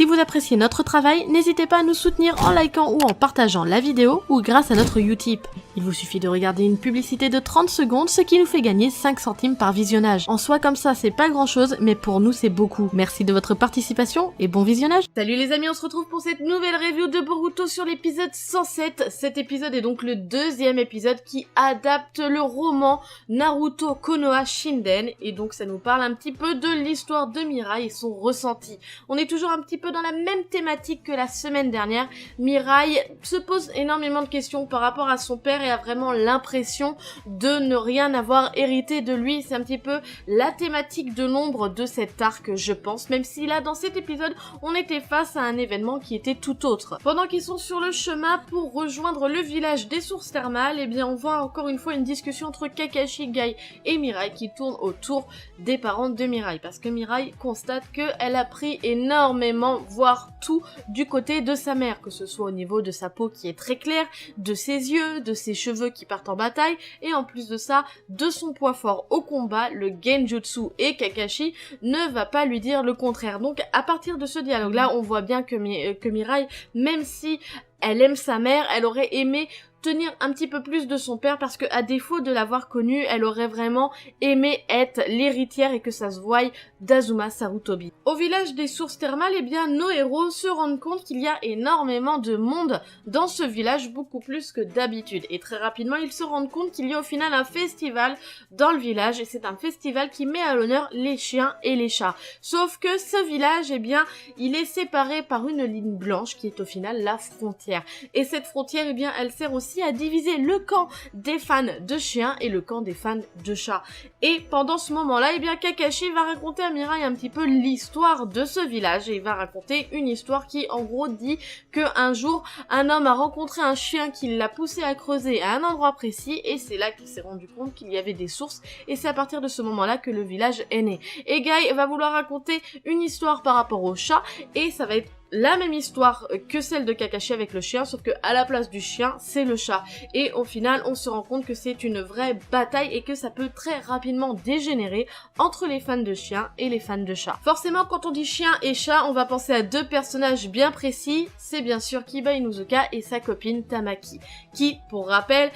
Si vous appréciez notre travail, n'hésitez pas à nous soutenir en likant ou en partageant la vidéo ou grâce à notre Utip. Il vous suffit de regarder une publicité de 30 secondes, ce qui nous fait gagner 5 centimes par visionnage. En soi, comme ça, c'est pas grand chose, mais pour nous, c'est beaucoup. Merci de votre participation et bon visionnage. Salut les amis, on se retrouve pour cette nouvelle review de Boruto sur l'épisode 107. Cet épisode est donc le deuxième épisode qui adapte le roman Naruto Konoha Shinden, et donc ça nous parle un petit peu de l'histoire de Mirai et son ressenti. On est toujours un petit peu dans la même thématique que la semaine dernière. Mirai se pose énormément de questions par rapport à son père et a vraiment l'impression de ne rien avoir hérité de lui. C'est un petit peu la thématique de l'ombre de cet arc, je pense, même si là, dans cet épisode, on était face à un événement qui était tout autre. Pendant qu'ils sont sur le chemin pour rejoindre le village des sources thermales, eh bien, on voit encore une fois une discussion entre Kakashi, Guy et Mirai qui tourne autour des parents de Mirai, parce que Mirai constate qu'elle a pris énormément, voire tout, du côté de sa mère, que ce soit au niveau de sa peau qui est très claire, de ses yeux, de ses cheveux qui partent en bataille, et en plus de ça, de son poids fort au combat, le Genjutsu, et Kakashi ne va pas lui dire le contraire. Donc à partir de ce dialogue-là, on voit bien que Mirai, même si elle aime sa mère, elle aurait aimé tenir un petit peu plus de son père, parce que à défaut de l'avoir connu, elle aurait vraiment aimé être l'héritière et que ça se voie d'Azuma Sarutobi. Au village des sources thermales, eh bien, nos héros se rendent compte qu'il y a énormément de monde dans ce village, beaucoup plus que d'habitude. Et très rapidement, ils se rendent compte qu'il y a au final un festival dans le village, et c'est un festival qui met à l'honneur les chiens et les chats. Sauf que ce village, eh bien, il est séparé par une ligne blanche qui est au final la frontière. Et cette frontière, eh bien, elle sert aussi à diviser le camp des fans de chiens et le camp des fans de chats. Et pendant ce moment-là, eh bien, Kakashi va raconter à Mirai un petit peu l'histoire de ce village, et il va raconter une histoire qui, en gros, dit que un jour, un homme a rencontré un chien qui l'a poussé à creuser à un endroit précis, et c'est là qu'il s'est rendu compte qu'il y avait des sources, et c'est à partir de ce moment-là que le village est né. Et Guy va vouloir raconter une histoire par rapport au chat, et ça va être la même histoire que celle de Kakashi avec le chien, sauf que à la place du chien, c'est le chat. Et au final, on se rend compte que c'est une vraie bataille et que ça peut très rapidement dégénérer entre les fans de chiens et les fans de chats. Forcément, quand on dit chien et chat, on va penser à deux personnages bien précis. C'est bien sûr Kiba Inuzuka et sa copine Tamaki, qui, pour rappel,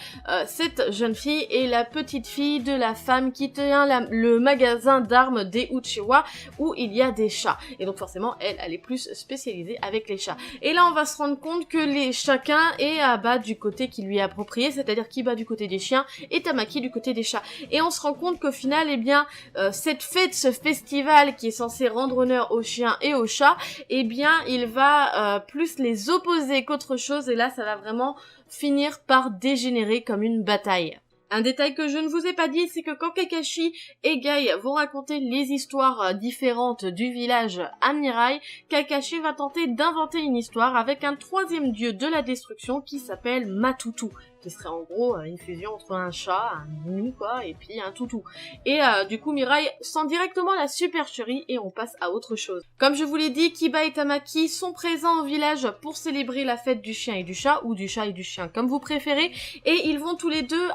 cette jeune fille est la petite fille de la femme qui tient le magasin d'armes des Uchiwa, où il y a des chats. Et donc forcément, elle est plus spécialisée avec les chats. Et là, on va se rendre compte que chacun est à bas du côté qui lui est approprié, c'est-à-dire Kiba du côté des chiens et Tamaki du côté des chats. Et on se rend compte qu'au final, eh bien, cette fête, ce festival qui est censé rendre honneur aux chiens et aux chats, eh bien, il va plus les opposer qu'autre chose, et là, ça va vraiment finir par dégénérer comme une bataille. Un détail que je ne vous ai pas dit, c'est que quand Kakashi et Guy vont raconter les histoires différentes du village à Mirai, Kakashi va tenter d'inventer une histoire avec un troisième dieu de la destruction qui s'appelle Matutu, qui serait en gros une fusion entre un chat, un gnou quoi, et puis un toutou. Et du coup Mirai sent directement la supercherie et on passe à autre chose. Comme je vous l'ai dit, Kiba et Tamaki sont présents au village pour célébrer la fête du chien et du chat, ou du chat et du chien comme vous préférez, et ils vont tous les deux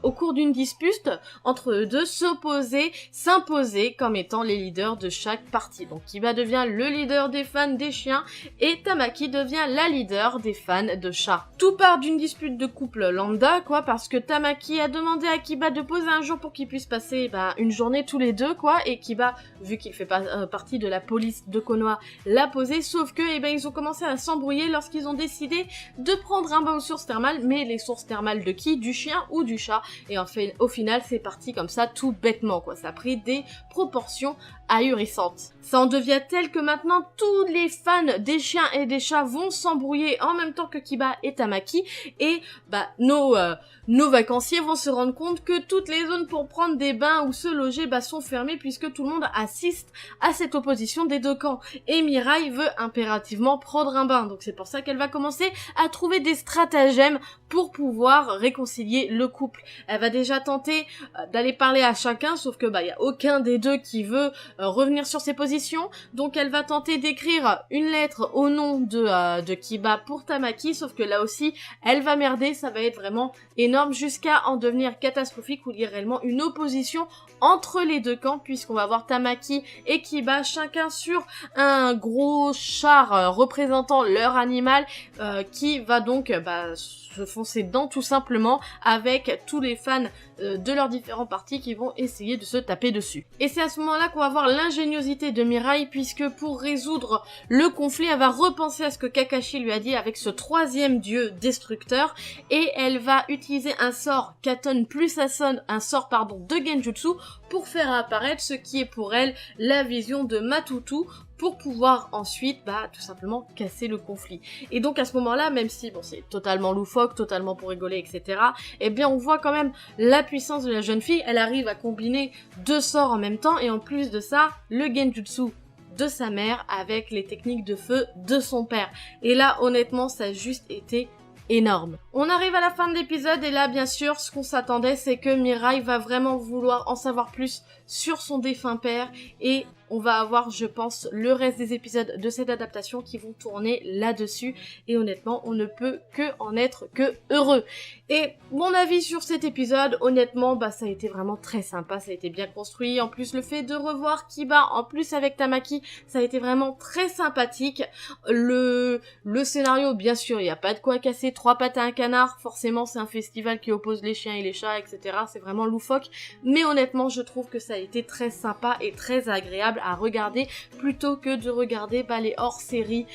au cours d'une dispute entre eux deux s'imposer comme étant les leaders de chaque partie. Donc Kiba devient le leader des fans des chiens et Tamaki devient la leader des fans de chats. Tout part d'une dispute de couple lambda quoi, parce que Tamaki a demandé à Kiba de poser un jour pour qu'ils puissent passer une journée tous les deux quoi, et Kiba, vu qu'il fait pas partie de la police de Konoha, l'a posé, sauf que ils ont commencé à s'embrouiller lorsqu'ils ont décidé de prendre un bain aux sources thermales, mais les sources thermales de qui? Du chien ou du chat? Et en fait, au final, c'est parti comme ça, tout bêtement quoi, ça a pris des proportions ahurissantes. Ça en devient tel que maintenant tous les fans des chiens et des chats vont s'embrouiller en même temps que Kiba et Tamaki, et nos vacanciers vont se rendre compte que toutes les zones pour prendre des bains ou se loger sont fermées, puisque tout le monde assiste à cette opposition des deux camps. Et Mirai veut impérativement prendre un bain, donc c'est pour ça qu'elle va commencer à trouver des stratagèmes pour pouvoir réconcilier le couple. Elle va déjà tenter d'aller parler à chacun, sauf que y a aucun des deux qui veut revenir sur ses positions. Donc elle va tenter d'écrire une lettre au nom de Kiba pour Tamaki, sauf que là aussi elle va merder, ça va être vraiment énorme jusqu'à en devenir catastrophique, où il y a réellement une opposition entre les deux camps, puisqu'on va voir Tamaki et Kiba chacun sur un gros char représentant leur animal qui va donc se foncer dedans tout simplement, avec tous les fans de leurs différents partis qui vont essayer de se taper dessus. Et c'est à ce moment-là qu'on va voir l'ingéniosité de Mirai, puisque pour résoudre le conflit, elle va repenser à ce que Kakashi lui a dit avec ce troisième dieu destructeur, et elle va utiliser un sort Katon plus un sort de Genjutsu pour faire apparaître ce qui est pour elle la vision de Matutu, pour pouvoir ensuite, tout simplement casser le conflit. Et donc à ce moment-là, même si, bon, c'est totalement loufoque, totalement pour rigoler, etc., eh bien on voit quand même la puissance de la jeune fille. Elle arrive à combiner deux sorts en même temps, et en plus de ça, le Genjutsu de sa mère avec les techniques de feu de son père. Et là, honnêtement, ça a juste été énorme. On arrive à la fin de l'épisode, et là, bien sûr, ce qu'on s'attendait, c'est que Mirai va vraiment vouloir en savoir plus sur son défunt père, et on va avoir, je pense, le reste des épisodes de cette adaptation qui vont tourner là-dessus, et honnêtement, on ne peut que en être que heureux. Et mon avis sur cet épisode, honnêtement, ça a été vraiment très sympa, ça a été bien construit. En plus, le fait de revoir Kiba, en plus avec Tamaki, ça a été vraiment très sympathique. Le scénario, bien sûr, il n'y a pas de quoi casser trois pattes à un canard, forcément c'est un festival qui oppose les chiens et les chats, etc. C'est vraiment loufoque, mais honnêtement, je trouve que ça a été très sympa et très agréable à regarder, plutôt que de regarder les hors-séries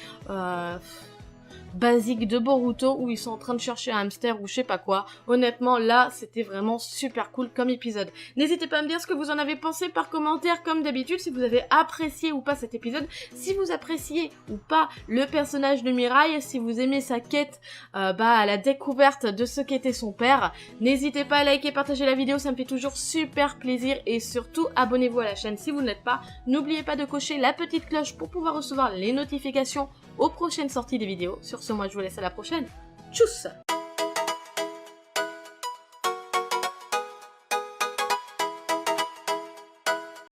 basiques de Boruto où ils sont en train de chercher un hamster ou je sais pas quoi. Honnêtement, là, c'était vraiment super cool comme épisode. N'hésitez pas à me dire ce que vous en avez pensé par commentaire, comme d'habitude, si vous avez apprécié ou pas cet épisode, si vous appréciez ou pas le personnage de Mirai, si vous aimez sa quête à la découverte de ce qu'était son père. N'hésitez pas à liker, partager la vidéo, ça me fait toujours super plaisir, et surtout abonnez-vous à la chaîne si vous ne l'êtes pas. N'oubliez pas de cocher la petite cloche pour pouvoir recevoir les notifications aux prochaines sorties des vidéos. Sur ce, moi je vous laisse à la prochaine. Tchuss!